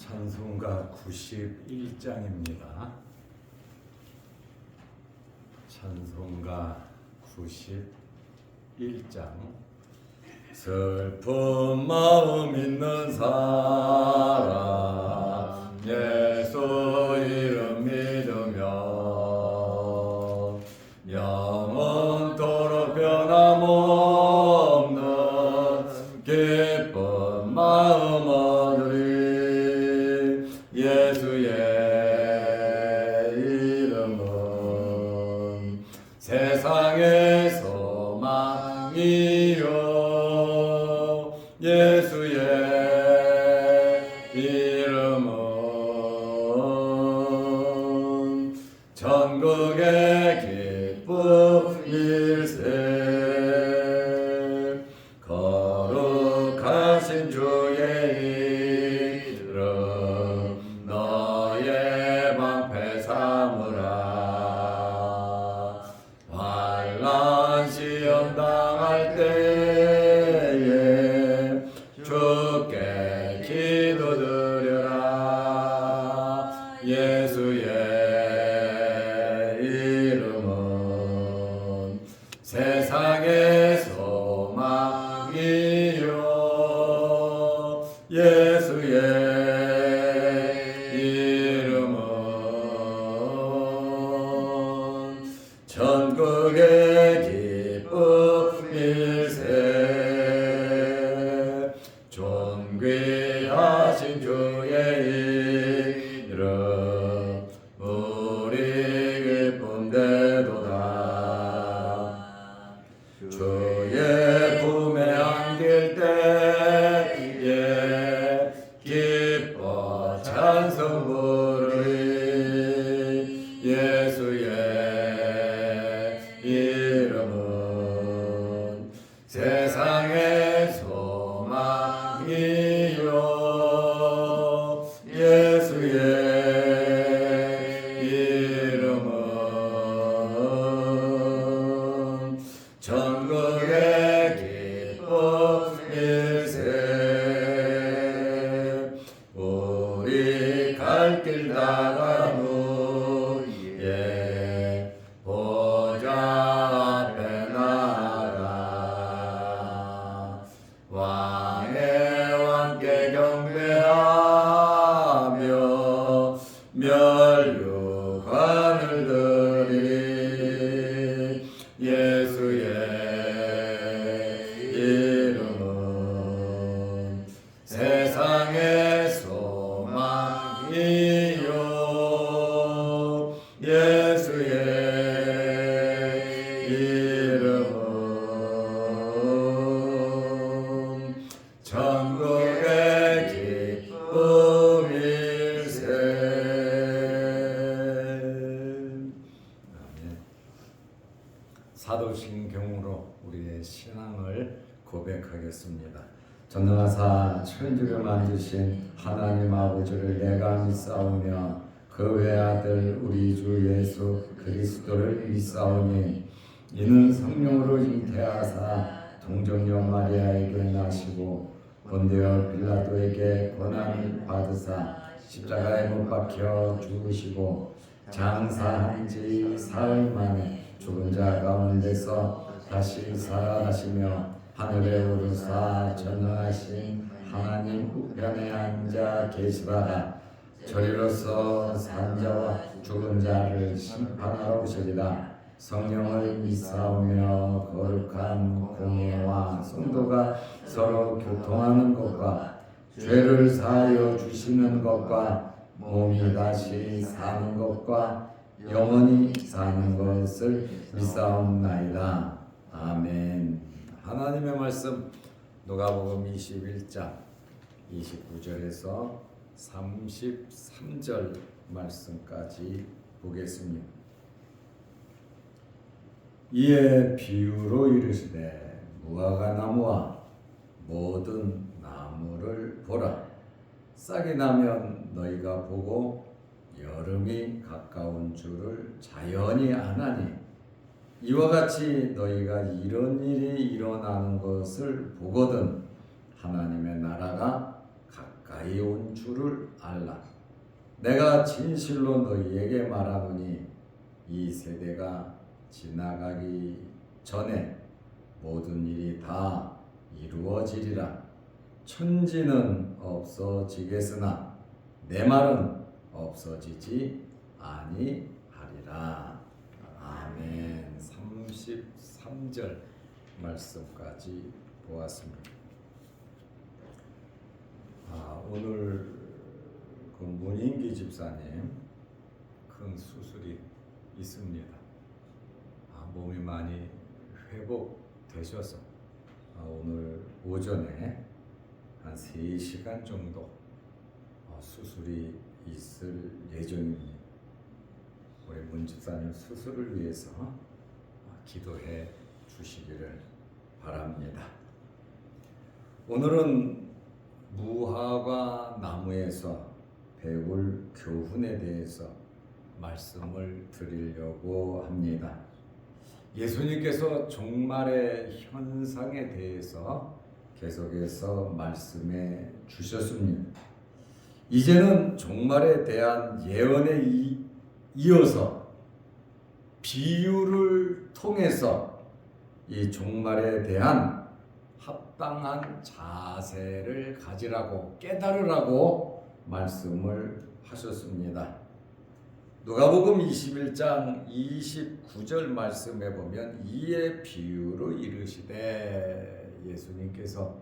찬송가 91장입니다. 찬송가 91장. 슬픈 마음 있는 사람 예수 이름 믿으며 영원토록 변함없는 기쁜 마음 얻으리. 예수의 이름은 세상의 소망이요 예수의 이름은 전국의 기쁨일세. 거룩하신 주의 이름 너의 방패 삼으라. 환난 시험 당할 때에 주께 기도드려라. 예수의 이름은 세상의 소망이요 예수의 이름은 전국의 기쁨일세. 존귀하신 주의 이름 우리 기쁨되도다. 주의 품에 안길 때에 기뻐 찬송 부르리. 예수의 이름은 세상의 소망이요 예수의 이름은 전국의 기쁨일세. 우리 갈 길 나간 후에 보좌 앞에 나가 왕의 왕께 경배하며 멸류관을 드리리. 예수의 이름은 세상의 소망이요 예수의 이름은 전국의 기쁨일세. 아멘. 사도신경으로 우리의 신앙을 고백하겠습니다. 전능하사 천지를 만드신 하나님 아버지를 내가 믿사오며 그 외아들 우리 주 예수 그리스도를 믿사오니 이는 성령으로 잉태하사 동정녀 마리아에게 나시고 본디오 빌라도에게 고난을 받으사 십자가에 못 박혀 죽으시고 장사한 지 사흘 만에 죽은 자 가운데서 다시 살아나시며 하늘에 오르사 전능하신 하나님 우편에 앉아 계시다가 저리로서 산자와 죽은 자를 심판하러 오시리라. 성령을 믿사오며 거룩한 공예와 성도가 서로 교통하는 것과 죄를 사하여 주시는 것과 몸이 다시 사는 것과 영원히 사는 것을 믿사옵나이다. 아멘. 하나님의 말씀 누가복음 21장 29절에서 33절 말씀까지 보겠습니다. 이에 비유로 이르시되 무화과 나무와 모든 나무를 보라. 싹이 나면 너희가 보고 여름이 가까운 줄을 자연히 아나니 이와 같이 너희가 이런 일이 일어나는 것을 보거든 하나님의 나라가 가까이 가까이 온 줄을 알라. 내가 진실로 너희에게 말하노니 이 세대가 지나가기 전에 모든 일이 다 이루어지리라. 천지는 없어지겠으나 내 말은 없어지지 아니하리라. 아멘. 33절 말씀까지 보았습니다. 오늘 그 문인기 집사님 큰 수술이 있습니다. 몸이 많이 회복되셔서 오늘 오전에 한 3시간 정도 수술이 있을 예정입니다. 우리 문 집사님 수술을 위해서 기도해 주시기를 바랍니다. 오늘은 무화과 나무에서 배울 교훈에 대해서 말씀을 드리려고 합니다. 예수님께서 종말의 현상에 대해서 계속해서 말씀해 주셨습니다. 이제는 종말에 대한 예언에 이어서 비유를 통해서 이 종말에 대한 합당한 자세를 가지라고 깨달으라고 말씀을 하셨습니다. 누가복음 21장 29절 말씀에 보면 이에 비유로 이르시되 예수님께서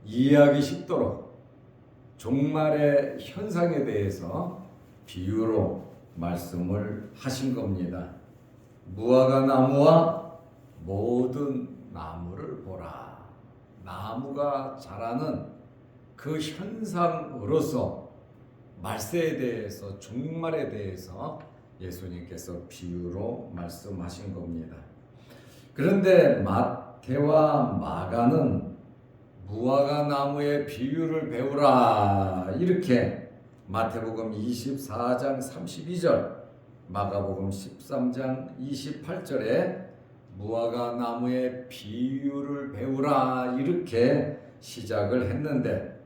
이해하기 쉽도록 종말의 현상에 대해서 비유로 말씀을 하신 겁니다. 무화과 나무와 모든 나무를 보라. 나무가 자라는 그 현상으로서 말세에 대해서 종말에 대해서 예수님께서 비유로 말씀하신 겁니다. 그런데 마태와 마가는 무화과 나무의 비유를 배우라 이렇게 마태복음 24장 32절 마가복음 13장 28절에 무화과 나무의 비유를 배우라 이렇게 시작을 했는데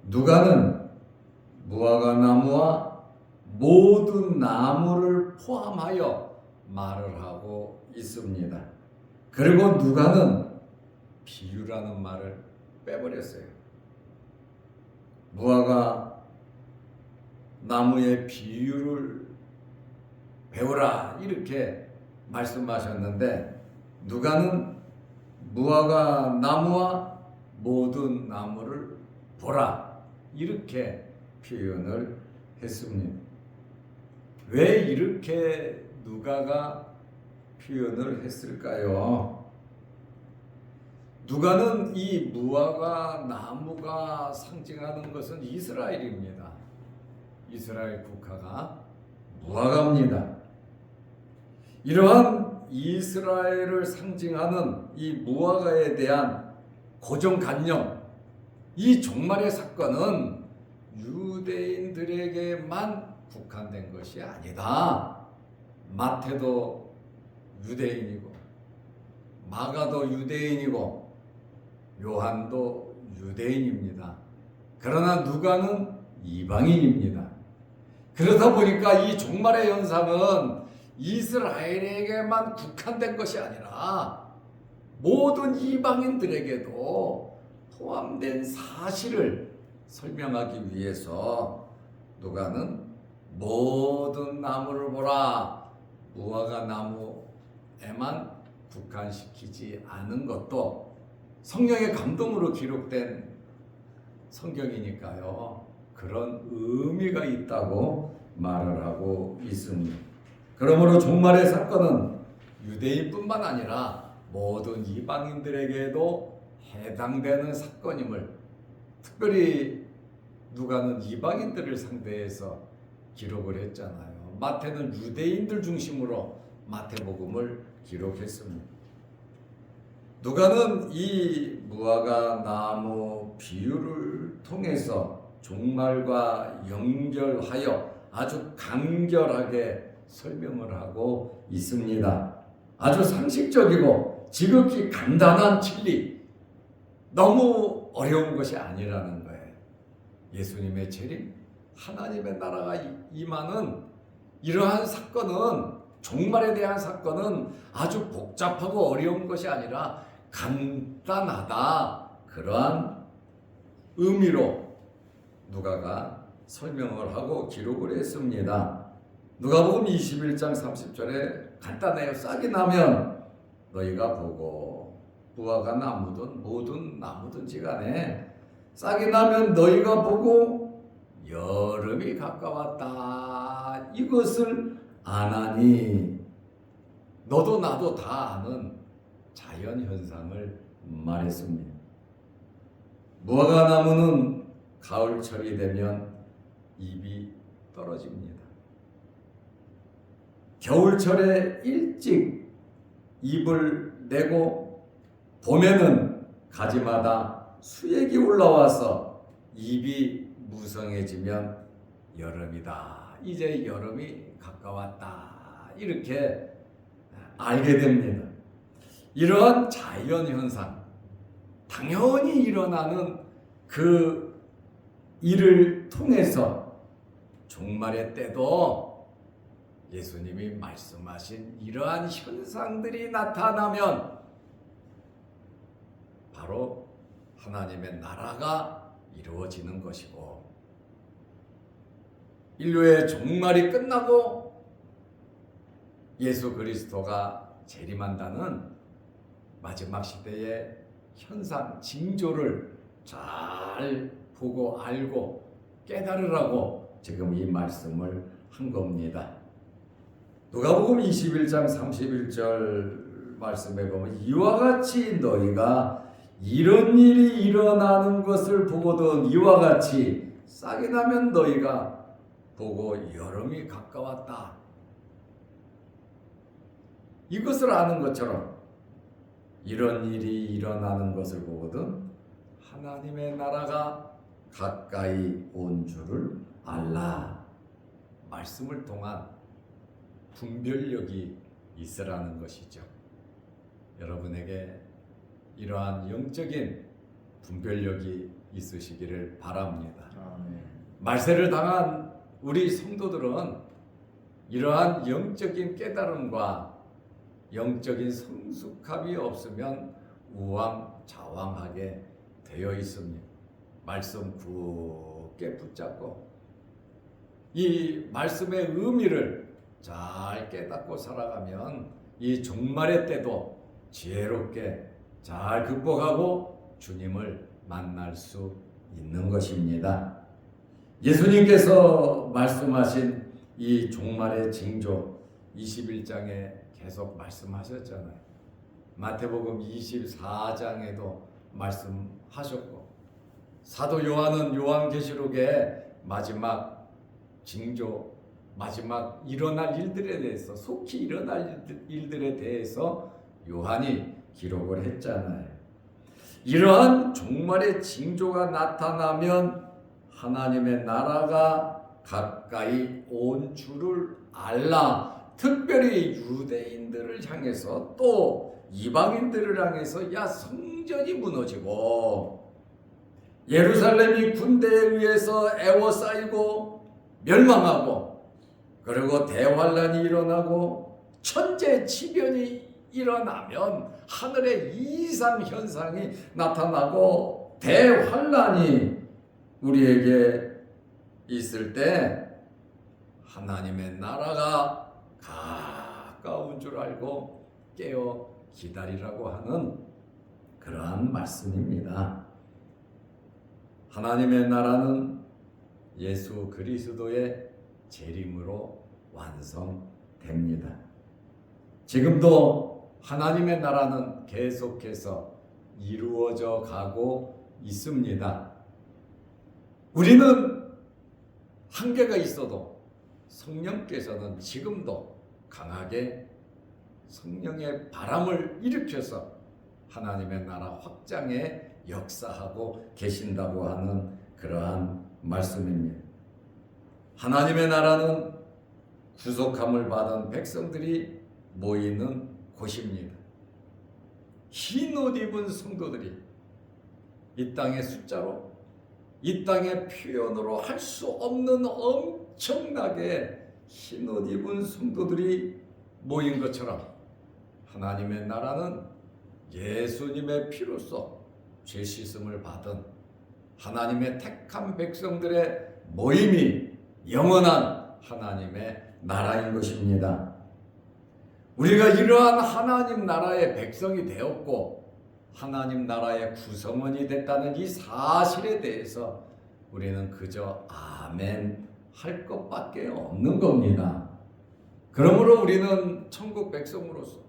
누가는 무화과 나무와 모든 나무를 포함하여 말을 하고 있습니다. 그리고 누가는 비유라는 말을 빼버렸어요. 무화과 나무의 비유를 배우라 이렇게 말씀하셨는데 누가는 무화과 나무와 모든 나무를 보라 이렇게 표현을 했습니다. 왜 이렇게 누가가 표현을 했을까요? 누가는 이 무화과 나무가 상징하는 것은 이스라엘입니다. 이스라엘 국가가 무화과입니다. 이러한 이스라엘을 상징하는 이 무화과에 대한 고정관념, 이 종말의 사건은 유대인들에게만 국한된 것이 아니다. 마태도 유대인이고 마가도 유대인이고 요한도 유대인입니다. 그러나 누가는 이방인입니다. 그러다 보니까 이 종말의 현상은 이스라엘에게만 국한된 것이 아니라 모든 이방인들에게도 포함된 사실을 설명하기 위해서 누가는 모든 나무를 보라, 무화과 나무에만 국한시키지 않은 것도 성령의 감동으로 기록된 성경이니까요. 그런 의미가 있다고 말을 하고 있습니다. 그러므로 종말의 사건은 유대인뿐만 아니라 모든 이방인들에게도 해당되는 사건임을 특별히 누가는 이방인들을 상대해서 기록을 했잖아요. 마태는 유대인들 중심으로 마태복음을 기록했습니다. 누가는 이 무화과 나무 비유를 통해서 종말과 연결하여 아주 간결하게 설명을 하고 있습니다. 아주 상식적이고 지극히 간단한 진리, 너무 어려운 것이 아니라는 거예요. 예수님의 재림, 하나님의 나라가 임하는 이러한 사건은, 종말에 대한 사건은 아주 복잡하고 어려운 것이 아니라 간단하다, 그러한 의미로 누가가 설명을 하고 기록을 했습니다. 누가복음 21장 30절에 간단해요. 싹이 나면 너희가 보고, 무화과 나무든 모든 나무든지 간에 싹이 나면 너희가 보고 여름이 가까웠다, 이것을 아나니, 너도 나도 다 아는 자연현상을 말했습니다. 무화과 나무는 가을철이 되면 잎이 떨어집니다. 겨울철에 일찍 잎을 내고 봄에는 가지마다 수액이 올라와서 잎이 무성해지면 여름이다, 이제 여름이 가까웠다, 이렇게 알게 됩니다. 이러한 자연현상, 당연히 일어나는 그 일을 통해서 종말의 때도 예수님이 말씀하신 이러한 현상들이 나타나면 바로 하나님의 나라가 이루어지는 것이고, 인류의 종말이 끝나고 예수 그리스도가 재림한다는 마지막 시대의 현상, 징조를 잘 보고 알고 깨달으라고 지금 이 말씀을 한 겁니다. 누가복음 21장 31절 말씀에 보면 이와 같이 너희가 이런 일이 일어나는 것을 보거든 이와 같이 싹이 나면 너희가 보고 여름이 가까웠다, 이것을 아는 것처럼 이런 일이 일어나는 것을 보거든 하나님의 나라가 가까이 온 줄을 알라. 말씀을 통한 분별력이 있으라는 것이죠. 여러분에게 이러한 영적인 분별력이 있으시기를 바랍니다. 말세를 당한 우리 성도들은 이러한 영적인 깨달음과 영적인 성숙함이 없으면 우왕좌왕하게 되어 있습니다. 말씀 굳게 붙잡고 이 말씀의 의미를 잘 깨닫고 살아가면 이 종말의 때도 지혜롭게 잘 극복하고 주님을 만날 수 있는 것입니다. 예수님께서 말씀하신 이 종말의 징조 21장에 계속 말씀하셨잖아요. 마태복음 24장에도 말씀하셨고, 사도 요한은 요한계시록의 마지막 징조, 마지막 일어날 일들에 대해서, 속히 일어날 일들에 대해서 요한이 기록을 했잖아요. 이러한 종말의 징조가 나타나면 하나님의 나라가 가까이 온 줄을 알라. 특별히 유대인들을 향해서 또 이방인들을 향해서 야, 성전이 무너지고 예루살렘이 군대에 의해서 애워싸이고 멸망하고, 그리고 대환란이 일어나고 천재지변이 일어나면 하늘의 이상현상이 나타나고 대환란이 우리에게 있을 때 하나님의 나라가 가까운 줄 알고 깨어 기다리라고 하는 그러한 말씀입니다. 하나님의 나라는 예수 그리스도의 재림으로 완성됩니다. 지금도 하나님의 나라는 계속해서 이루어져 가고 있습니다. 우리는 한계가 있어도 성령께서는 지금도 강하게 성령의 바람을 일으켜서 하나님의 나라 확장에 역사하고 계신다고 하는 그러한 말씀입니다. 하나님의 나라는 구속함을 받은 백성들이 모이는 곳입니다. 흰 옷 입은 성도들이 이 땅의 숫자로 이 땅의 표현으로 할 수 없는 엄청나게 흰옷 입은 성도들이 모인 것처럼 하나님의 나라는 예수님의 피로써 죄 씻음을 받은 하나님의 택한 백성들의 모임이 영원한 하나님의 나라인 것입니다. 우리가 이러한 하나님 나라의 백성이 되었고 하나님 나라의 구성원이 됐다는 이 사실에 대해서 우리는 그저 아멘 할 것밖에 없는 겁니다. 그러므로 우리는 천국 백성으로서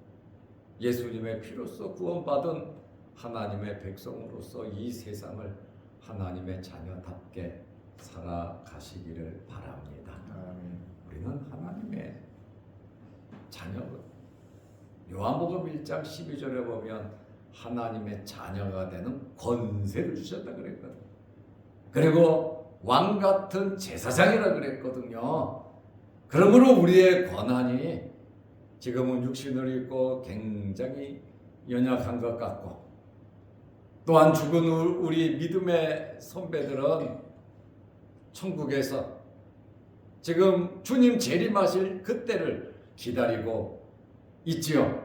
예수님의 피로써 구원받은 하나님의 백성으로서 이 세상을 하나님의 자녀답게 살아가시기를 바랍니다. 아멘. 우리는 하나님의 자녀거든. 요한복음 1장 12절에 보면 하나님의 자녀가 되는 권세를 주셨다 그랬거든. 그리고 왕 같은 제사장이라 그랬거든요. 그러므로 우리의 권한이 지금은 육신을 입고 굉장히 연약한 것 같고, 또한 죽은 우리 믿음의 선배들은 천국에서 지금 주님 재림하실 그때를 기다리고 있지요.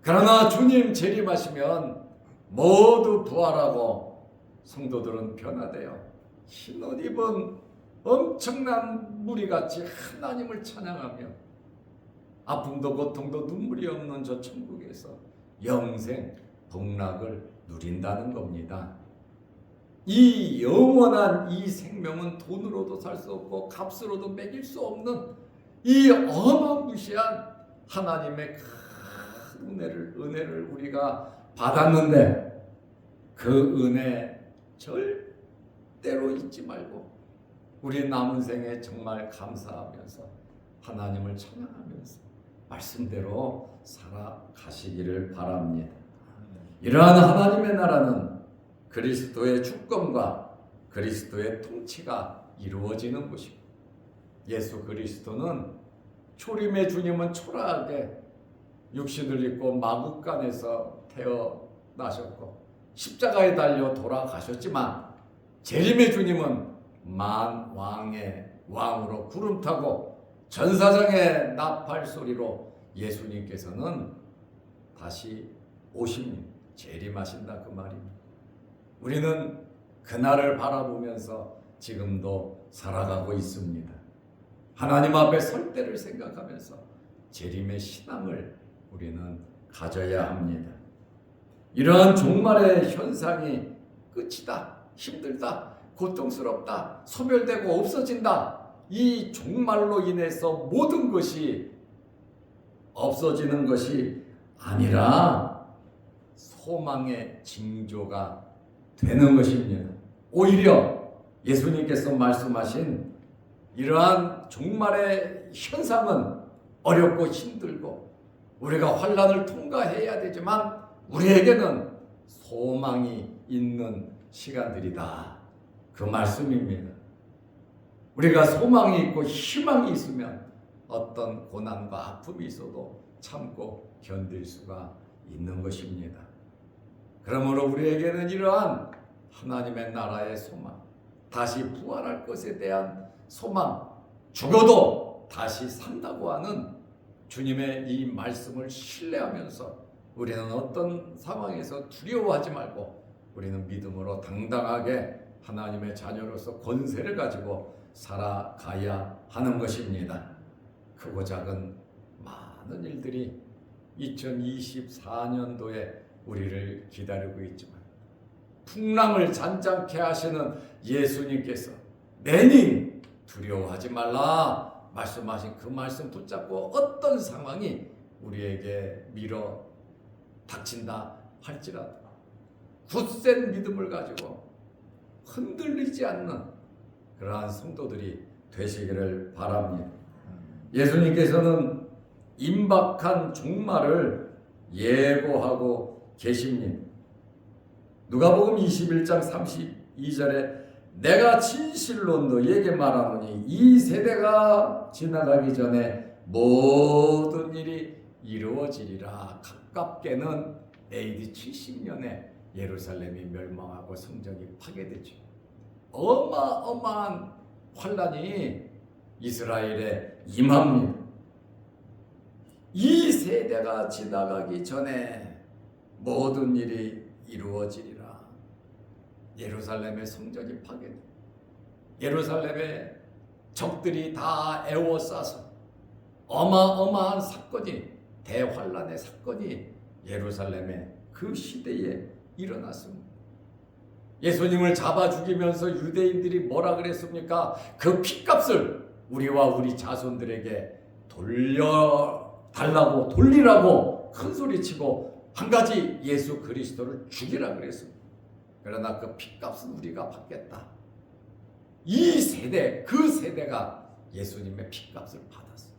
그러나 주님 재림하시면 모두 부활하고 성도들은 변화되어 흰옷 입은 엄청난 무리같이 하나님을 찬양하며 아픔도 고통도 눈물이 없는 저 천국에서 영생 복락을 누린다는 겁니다. 이 영원한 이 생명은 돈으로도 살 수 없고 값으로도 매길 수 없는 이 어마무시한 하나님의 큰 은혜를 우리가 받았는데 그 은혜 절대로 잊지 말고 우리 남은 생에 정말 감사하면서 하나님을 찬양하면서 말씀대로 살아가시기를 바랍니다. 이러한 하나님의 나라는 그리스도의 주권과 그리스도의 통치가 이루어지는 곳입니다. 예수 그리스도는 초림의 주님은 초라하게 육신을 입고 마구간에서 태어나셨고 십자가에 달려 돌아가셨지만 재림의 주님은 만왕의 왕으로 구름 타고 전사장의 나팔 소리로 예수님께서는 다시 오십니다. 재림하신다 그 말입니다. 우리는 그날을 바라보면서 지금도 살아가고 있습니다. 하나님 앞에 설 때를 생각하면서 재림의 신앙을 우리는 가져야 합니다. 이러한 종말의 현상이 끝이다, 힘들다, 고통스럽다, 소멸되고 없어진다, 이 종말로 인해서 모든 것이 없어지는 것이 아니라 소망의 징조가 되는 것입니다. 오히려 예수님께서 말씀하신 이러한 종말의 현상은 어렵고 힘들고 우리가 환난을 통과해야 되지만 우리에게는 소망이 있는 시간들이다. 그 말씀입니다. 우리가 소망이 있고 희망이 있으면 어떤 고난과 아픔이 있어도 참고 견딜 수가 있는 것입니다. 그러므로 우리에게는 이러한 하나님의 나라의 소망, 다시 부활할 것에 대한 소망, 죽어도 다시 산다고 하는 주님의 이 말씀을 신뢰하면서 우리는 어떤 상황에서 두려워하지 말고 우리는 믿음으로 당당하게 하나님의 자녀로서 권세를 가지고 살아가야 하는 것입니다. 크고 작은 많은 일들이 2024년도에 우리를 기다리고 있지만 풍랑을 잔잔케 하시는 예수님께서 내니 두려워하지 말라 말씀하신 그 말씀 붙잡고 어떤 상황이 우리에게 밀어 닥친다 할지라도 굳센 믿음을 가지고 흔들리지 않는 그러한 성도들이 되시기를 바랍니다. 예수님께서는 임박한 종말을 예고하고 계십니다. 누가복음 21장 32절에 내가 진실로 너희에게 말하노니 이 세대가 지나가기 전에 모든 일이 이루어지리라. 가깝게는 AD 70년에 예루살렘이 멸망하고 성전이 파괴되죠. 어마어마한 환란이 이스라엘에 임합니다. 이 세대가 지나가기 전에 모든 일이 이루어지리라. 예루살렘의 성전이 파괴돼, 예루살렘의 적들이 다 애워싸서 어마어마한 사건이, 대환란의 사건이 예루살렘의 그 시대에 일어났습니다. 예수님을 잡아 죽이면서 유대인들이 뭐라 그랬습니까? 그 핏값을 우리와 우리 자손들에게 돌려달라고, 돌리라고 큰소리치고 한 가지 예수 그리스도를 죽이라 그랬습니다. 그러나 그 핏값은 우리가 받겠다. 이 세대, 그 세대가 예수님의 핏값을 받았어요.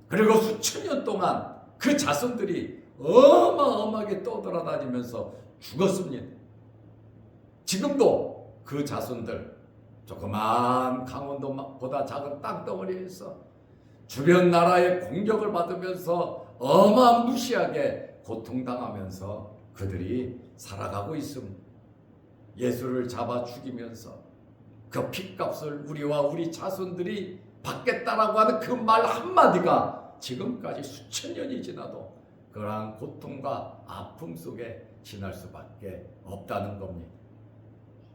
그리고 수천 년 동안 그 자손들이 어마어마하게 떠돌아다니면서 죽었습니다. 지금도 그 자손들, 조그만 강원도보다 작은 땅덩어리에서 주변 나라의 공격을 받으면서 어마무시하게 고통당하면서 그들이 살아가고 있습니다. 예수를 잡아 죽이면서 그 핏값을 우리와 우리 자손들이 받겠다라고 하는 그 말 한마디가 지금까지 수천 년이 지나도 그러한 고통과 아픔 속에 지날 수밖에 없다는 겁니다.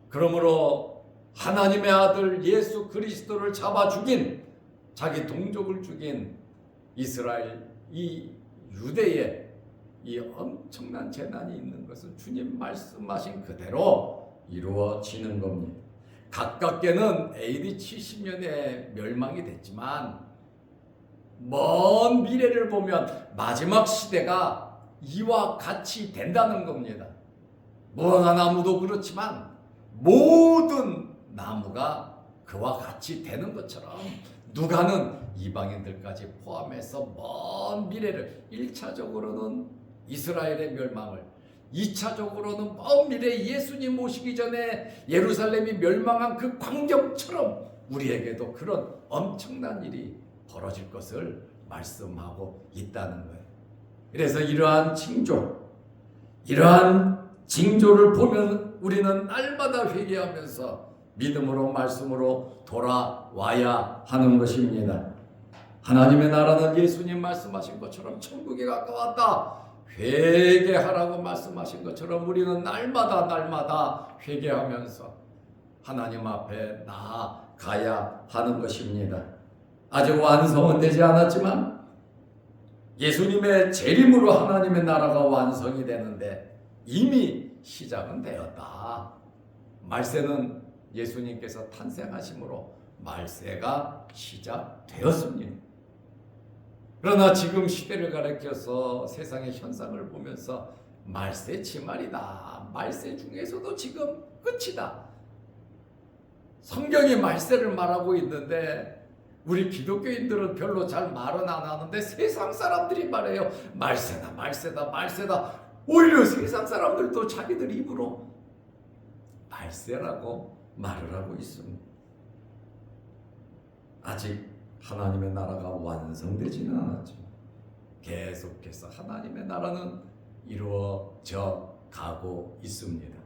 그러므로 하나님의 아들 예수 그리스도를 잡아 죽인, 자기 동족을 죽인 이스라엘, 이 유대에 이 엄청난 재난이 있는 것은 주님 말씀하신 그대로 이루어지는 겁니다. 가깝게는 AD 70년에 멸망이 됐지만 먼 미래를 보면 마지막 시대가 이와 같이 된다는 겁니다. 무화과 나무도 그렇지만 모든 나무가 그와 같이 되는 것처럼 누가는 이방인들까지 포함해서 먼 미래를, 1차적으로는 이스라엘의 멸망을, 2차적으로는 먼 미래 예수님 오시기 전에 예루살렘이 멸망한 그 광경처럼 우리에게도 그런 엄청난 일이 벌어질 것을 말씀하고 있다는 거예요. 그래서 이러한 징조를 보면 우리는 날마다 회개하면서 믿음으로, 말씀으로 돌아와야 하는 것입니다. 하나님의 나라는 예수님 말씀하신 것처럼 천국에 가까웠다, 회개하라고 말씀하신 것처럼 우리는 날마다 회개하면서 하나님 앞에 나아가야 하는 것입니다. 아직 완성은 되지 않았지만 예수님의 재림으로 하나님의 나라가 완성이 되는데 이미 시작은 되었다. 말세는 예수님께서 탄생하심으로 말세가 시작되었습니다. 그러나 지금 시대를 가리켜서 세상의 현상을 보면서 말세 지말이다, 말세 중에서도 지금 끝이다, 성경이 말세를 말하고 있는데 우리 기독교인들은 별로 잘 말은 안 하는데 세상 사람들이 말해요. 말세다, 말세다, 말세다. 오히려 세상 사람들도 자기들 입으로 말세라고 말을 하고 있습니다. 아직 하나님의 나라가 완성되지는 않았지만 계속해서 하나님의 나라는 이루어져 가고 있습니다.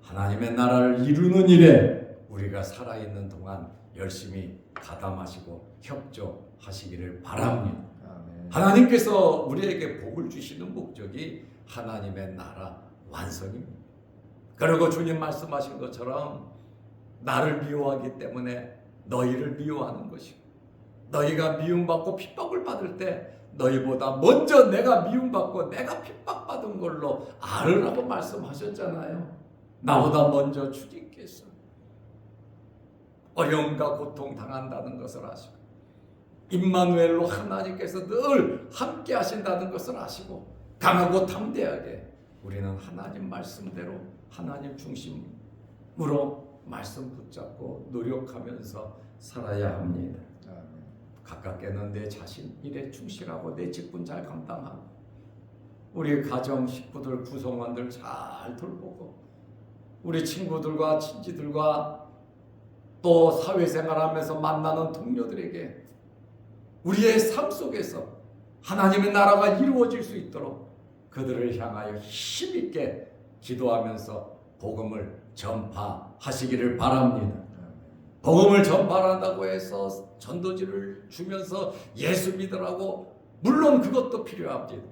하나님의 나라를 이루는 일에 우리가 살아있는 동안 열심히 가담하시고 협조하시기를 바랍니다. 아멘. 하나님께서 우리에게 복을 주시는 목적이 하나님의 나라 완성입니다. 그리고 주님 말씀하신 것처럼 나를 미워하기 때문에 너희를 미워하는 것이고, 너희가 미움받고 핍박을 받을 때 너희보다 먼저 내가 미움받고 내가 핍박받은 걸로 알으라고 말씀하셨잖아요. 나보다 먼저 주님께서 어려움과 고통 당한다는 것을 아시고 임마누엘로 하나님께서 늘 함께 하신다는 것을 아시고 강하고 담대하게 우리는 하나님 말씀대로 하나님 중심으로 말씀 붙잡고 노력하면서 살아야 합니다. 가깝게는 내 자신 일에 충실하고 내 직분 잘 감당하고 우리 가정 식구들 구성원들 잘 돌보고 우리 친구들과 친지들과 또 사회생활하면서 만나는 동료들에게 우리의 삶 속에서 하나님의 나라가 이루어질 수 있도록 그들을 향하여 힘있게 기도하면서 복음을 전파하시기를 바랍니다. 복음을 전파한다고 해서 전도지를 주면서 예수 믿으라고, 물론 그것도 필요합니다.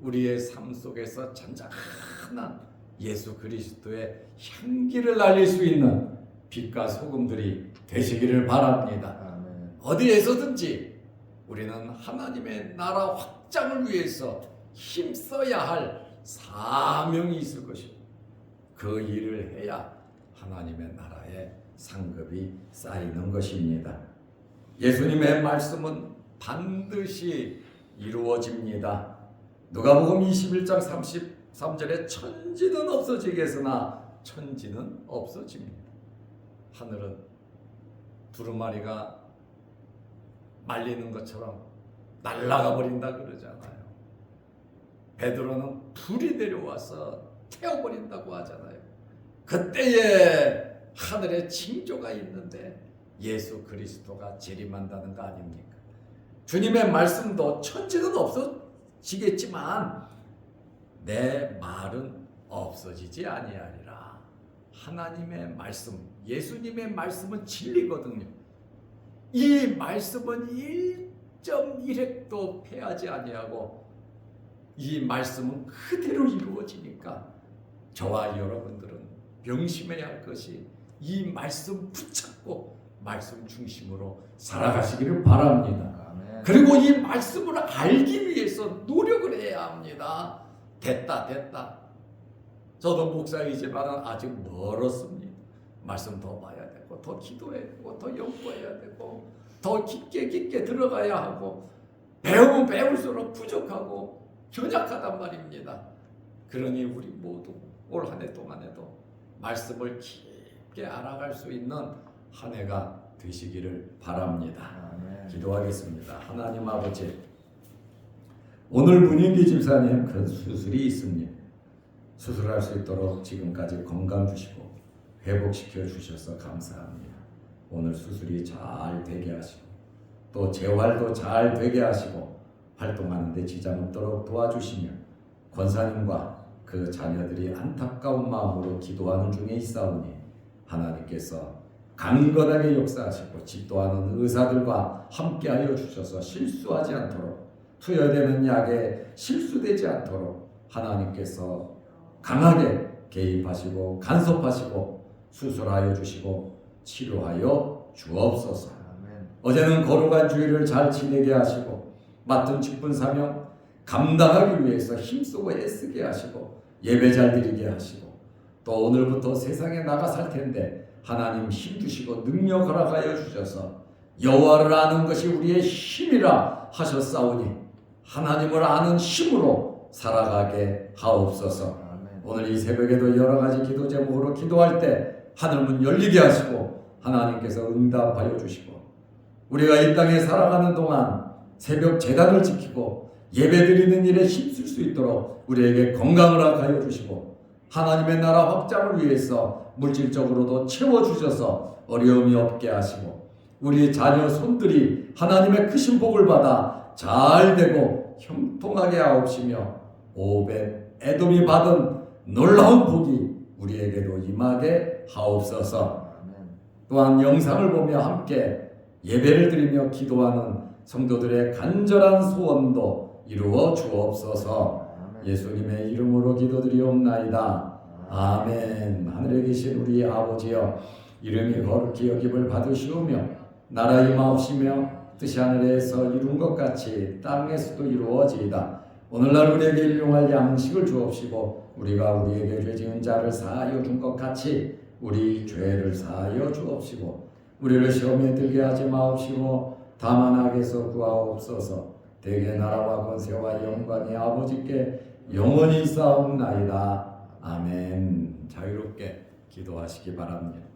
우리의 삶 속에서 잔잔한 예수 그리스도의 향기를 날릴 수 있는 빛과 소금들이 되시기를 바랍니다. 아멘. 어디에서든지 우리는 하나님의 나라 확장을 위해서 힘써야 할 사명이 있을 것입니다. 그 일을 해야 하나님의 나라의 상급이 쌓이는 것입니다. 예수님의 말씀은 반드시 이루어집니다. 누가복음 21장 33절에 천지는 없어지겠으나 천지는 없어집니다. 하늘은 두루마리가 말리는 것처럼 날아가 버린다 그러잖아요. 베드로는 불이 내려와서 태워버린다고 하잖아요. 그때에 하늘에 징조가 있는데 예수 그리스도가 재림한다는 거 아닙니까? 주님의 말씀도 천지는 없어지겠지만 내 말은 없어지지 아니하리라. 하나님의 말씀, 예수님의 말씀은 진리거든요. 이 말씀은 1.1획도 패하지 아니하고 이 말씀은 그대로 이루어지니까 저와 여러분들은 명심해야 할 것이 이 말씀 붙잡고 말씀 중심으로 살아가시기를 바랍니다. 아멘. 그리고 이 말씀을 알기 위해서 노력을 해야 합니다. 됐다. 저도 목사이지만 아직 멀었습니다. 말씀 더 봐야 되고, 더 기도해야 되고, 더 연구해야 되고, 더 깊게 들어가야 하고, 배우면 배울수록 부족하고 연약하단 말입니다. 그러니 우리 모두 올 한 해 동안에도 말씀을 깊게 알아갈 수 있는 한 해가 되시기를 바랍니다. 아멘. 기도하겠습니다. 하나님 아버지, 오늘 문인기 집사님 그 수술이 있습니다. 수술할 수 있도록 지금까지 건강 주시고 회복시켜 주셔서 감사합니다. 오늘 수술이 잘 되게 하시고 또 재활도 잘 되게 하시고 활동하는 데 지장 없도록 도와주시며 권사님과 그 자녀들이 안타까운 마음으로 기도하는 중에 있사오니 하나님께서 강건하게 역사하시고 집도하는 의사들과 함께하여 주셔서 실수하지 않도록, 투여되는 약에 실수되지 않도록 하나님께서 강하게 개입하시고 간섭하시고 수술하여 주시고 치료하여 주옵소서. 아멘. 어제는 거룩한 주일을 잘 지내게 하시고 맡은 직분 사명 감당하기 위해서 힘쓰고 애쓰게 하시고 예배 잘 드리게 하시고 또 오늘부터 세상에 나가 살 텐데 하나님 힘 주시고 능력 허락하여 주셔서 여호와를 아는 것이 우리의 힘이라 하셨사오니 하나님을 아는 힘으로 살아가게 하옵소서. 아멘. 오늘 이 새벽에도 여러 가지 기도 제목으로 기도할 때 하늘문 열리게 하시고 하나님께서 응답하여 주시고 우리가 이 땅에 살아가는 동안 새벽 제단을 지키고 예배드리는 일에 힘쓸 수 있도록 우리에게 건강을 허락하여 주시고 하나님의 나라 확장을 위해서 물질적으로도 채워주셔서 어려움이 없게 하시고 우리 자녀 손들이 하나님의 크신 복을 받아 잘 되고 형통하게 하옵시며 오벳 에돔이 받은 놀라운 복이 우리에게도 임하게 하옵소서. 아멘. 또한 영상을 보며 함께 예배를 드리며 기도하는 성도들의 간절한 소원도 이루어 주옵소서. 아멘. 예수님의 이름으로 기도드리옵나이다. 아멘. 하늘에 계신 우리 아버지여, 이름이 거룩히 여김을 받으시오며 나라 임하옵시며 뜻이 하늘에서 이룬 것 같이 땅에서도 이루어지이다. 오늘날 우리에게 일용할 양식을 주옵시고 우리가 우리에게 죄 지은 자를 사하여 준 것 같이 우리 죄를 사하여 주옵시고 우리를 시험에 들게 하지 마옵시고 다만 악에서 구하옵소서. 대개 나라와 권세와 영광이 아버지께 영원히 있사옵나이다. 아멘. 자유롭게 기도하시기 바랍니다.